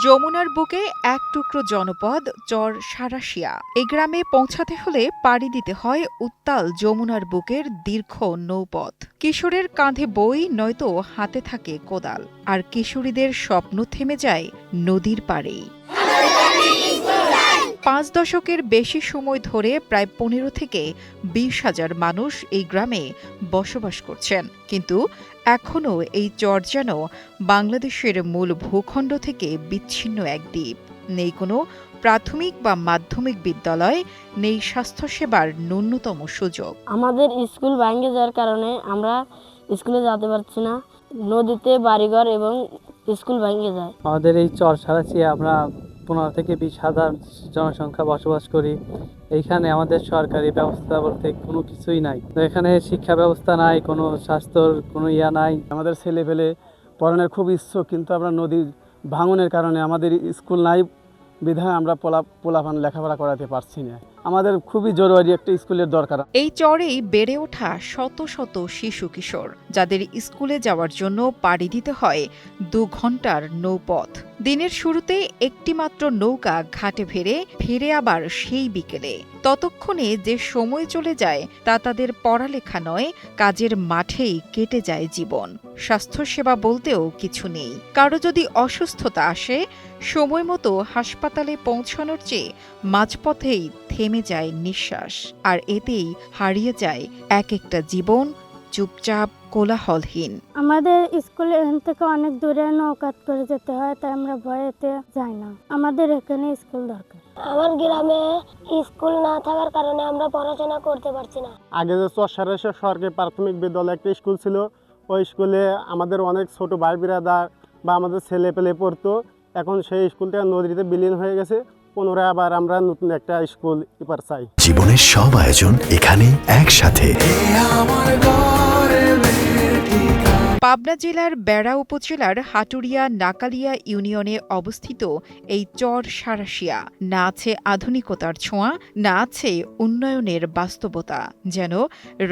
যমুনার বুকে এক টুকরো জনপদ চর সারাশিয়া। এই গ্রামে পৌঁছাতে হলে পাড়ি দিতে হয় উত্তাল যমুনার বুকের দীর্ঘ নৌপথ। কিশোরের কাঁধে বই, নয়তো হাতে থাকে কোদাল, আর কিশোরীদের স্বপ্ন থেমে যায় নদীর পাড়েই। ৫ দশকের বেশি সময় ধরে প্রায় ১৫ থেকে ২০ হাজার মানুষ এই গ্রামে বসবাস করছেন, কিন্তু এখনও এই চর যেন বাংলাদেশের মূল ভূখণ্ড থেকে বিচ্ছিন্ন এক দ্বীপ। নেই কোনো প্রাথমিক বা মাধ্যমিক বিদ্যালয়, নেই স্বাস্থ্যসেবার ন্যূনতম সুযোগ। আমাদের স্কুল ভেঙে যাওয়ার কারণে আমরা স্কুলে যেতে পারছি না। নদীতে বাড়িঘর এবং স্কুল ভেঙে যায়। আমাদের এই চর সারাশিয়া আমরা ১৫ থেকে ২০ হাজার জনসংখ্যা বসবাস করি। এইখানে আমাদের সরকারি ব্যবস্থা বলতে কোনো কিছুই নাই। এখানে শিক্ষা ব্যবস্থা নাই, কোনো স্বাস্থ্যর কোনো নাই। আমাদের ছেলে পেলে পড়ানোর খুব ইচ্ছুক, কিন্তু আমরা নদীর ভাঙনের কারণে আমাদের স্কুল নাই বিধায় আমরা পোলাপান লেখাপড়া করাতে পারছি না। আমাদের খুবই জরুরি একটা স্কুলের দরকার। এই চরেই বেড়ে ওঠা শত শত শিশু কিশোর, যাদের স্কুলে যাওয়ার জন্য পাড়ি দিতে হয় ২ ঘন্টার নৌপথ। দিনের শুরুতে একটি মাত্র নৌকা ঘাটে ফিরে আবার সেই বিকেলে। ততক্ষণে যে সময় চলে যায় তা তাদের পড়ালেখা নয়, কাজের মাঠেই কেটে যায় জীবন। স্বাস্থ্যসেবা বলতেও কিছু নেই। কারো যদি অসুস্থতা আসে, সময় মতো হাসপাতালে পৌঁছানোর চেয়ে মাঝপথেই থেমে যায় নিঃশ্বাস, আর এতেই হারিয়ে যায় এক একটা জীবন, চুপচাপ কোলাহলহীন। আমাদের স্কুলে এখান থেকে অনেক দূরে নৌকাত করে যেতে হয়, তাই আমরা ভয়েতে যাই না। আমাদের এখানে স্কুল দরকার। আমার গ্রামে স্কুল না থাকার কারণে আমরা পড়াশোনা করতে পারছি না। আগে যে চর সারাশিয়া সরকারি প্রাথমিক বিদ্যালয় একটা স্কুল ছিল, ওই স্কুলে আমাদের অনেক ছোট ভাই বিরাদার বা আমাদের ছেলে পেলে পড়তো। এখন সেই স্কুলটা নদীতে বিলীন হয়ে গেছে। পুনরায় আবার আমরা নতুন একটা স্কুল এবার চাই। জীবনের সব আয়োজন এখানে একসাথে। পাবনা জেলার বেড়া উপজেলার হাটুরিয়া নাকালিয়া ইউনিয়নে অবস্থিত এই চর সারাশিয়া। না আছে আধুনিকতার ছোঁয়া, না আছে উন্নয়নের বাস্তবতা। যেন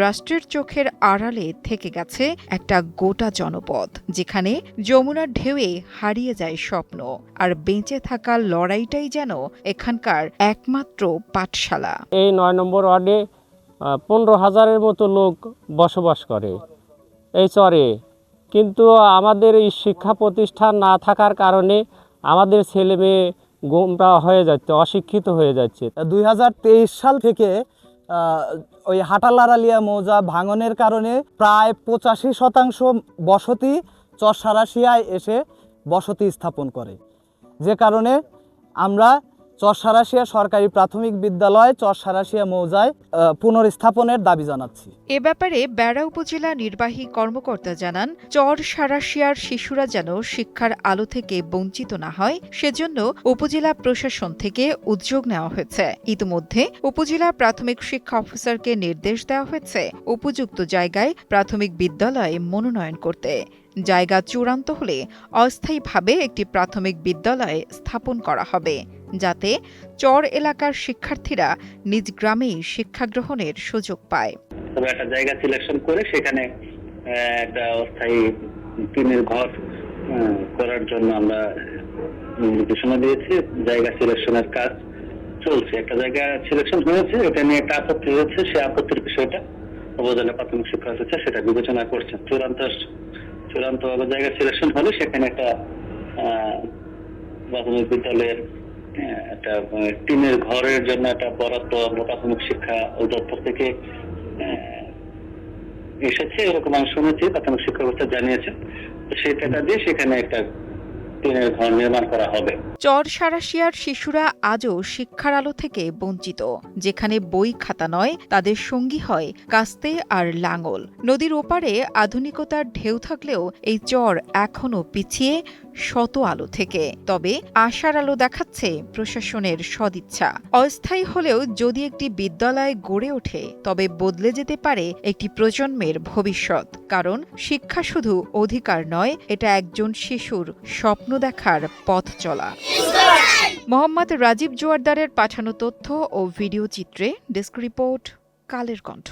রাষ্ট্রের চোখের আড়ালে থেকে গেছে একটা গোটা জনপদ, যেখানে যমুনার ঢেউয়ে হারিয়ে যায় স্বপ্ন, আর বেঁচে থাকার লড়াইটাই যেন এখানকার একমাত্র পাঠশালা। এই ৯ নম্বর ওয়ার্ডে ১৫,০০০-এর মতো লোক বসবাস করে এই চরে। কিন্তু আমাদের এই শিক্ষা প্রতিষ্ঠান না থাকার কারণে আমাদের ছেলে মেয়ে গোমরা হয়ে যাচ্ছে, অশিক্ষিত হয়ে যাচ্ছে। ২০২৩ সাল থেকে ওই হাটালারালিয়া মৌজা ভাঙনের কারণে প্রায় ৮৫% বসতি চর সারাশিয়ায় এসে বসতি স্থাপন করে, যে কারণে আমরা চর সারাশিয়া সরকারি প্রাথমিক বিদ্যালয় চর সারাশিয়া মৌজায় পুনর্স্থাপনের দাবি জানাচ্ছি। এ ব্যাপারে বেড়া উপজেলা নির্বাহী কর্মকর্তা জানান, চর সারাশিয়ার শিশুরা যেন শিক্ষার আলো থেকে বঞ্চিত না হয়, সেজন্য উপজেলা প্রশাসন থেকে উদ্যোগ নেওয়া হয়েছে। ইতিমধ্যে উপজেলা প্রাথমিক শিক্ষা অফিসারকে নির্দেশ দেওয়া হয়েছে উপযুক্ত জায়গায় প্রাথমিক বিদ্যালয় মনোনয়ন করতে। জায়গা চূড়ান্ত হলে অস্থায়ীভাবে একটি প্রাথমিক বিদ্যালয় স্থাপন করা হবে, যাতে চর এলাকার শিক্ষার্থীরা নিজ গ্রামেই শিক্ষা গ্রহণের সুযোগ পায়। তবে একটা জায়গা সিলেকশন করে সেখানে একটা অস্থায়ী টিনের ঘর করার জন্য আমরা নির্দেশনা দিয়েছি। জায়গা সিলেকশনের কাজ চলছে। একটা জায়গা সিলেকশন হয়েছে, এটা নিয়ে একটা আপত্তি হয়েছে। সেই আপত্তির বিষয়টা উপজেলা প্রাথমিক শিক্ষা অফিসার সেটা বিবেচনা করছেন। চূড়ান্ত জায়গা সিলেকশন হলে সেখানে একটা প্রাথমিক বিদ্যালয়ের একটা টিনের ঘরের জন্য একটা বরাদ্দ প্রাথমিক শিক্ষা অধিদপ্তর থেকে এসেছে, এরকম আমি শুনেছি। প্রাথমিক শিক্ষা অফিসার জানিয়েছেন, সেই টাকা দিয়ে সেখানে একটা টিনের ঘর নির্মাণ করা হবে। চর সারাশিয়ার শিশুরা আজও শিক্ষার আলো থেকে বঞ্চিত, যেখানে বই খাতা নয়, তাদের সঙ্গী হয় কাস্তে আর লাঙল। নদীর ওপারে আধুনিকতার ঢেউ থাকলেও এই চর এখনো পিছিয়ে শত আলো থেকে। তবে আশার আলো দেখাচ্ছে প্রশাসনের সদিচ্ছা। অস্থায়ী হলেও যদি একটি বিদ্যালয় গড়ে ওঠে, তবে বদলে যেতে পারে একটি প্রজন্মের ভবিষ্যৎ। কারণ শিক্ষা শুধু অধিকার নয়, এটা একজন শিশুর স্বপ্ন দেখার পথ চলা। মোহাম্মদ রাজীব জোয়ারদারের পাঠানো তথ্য ও ভিডিও চিত্রে ডেস্ক রিপোর্ট, কালের কণ্ঠ।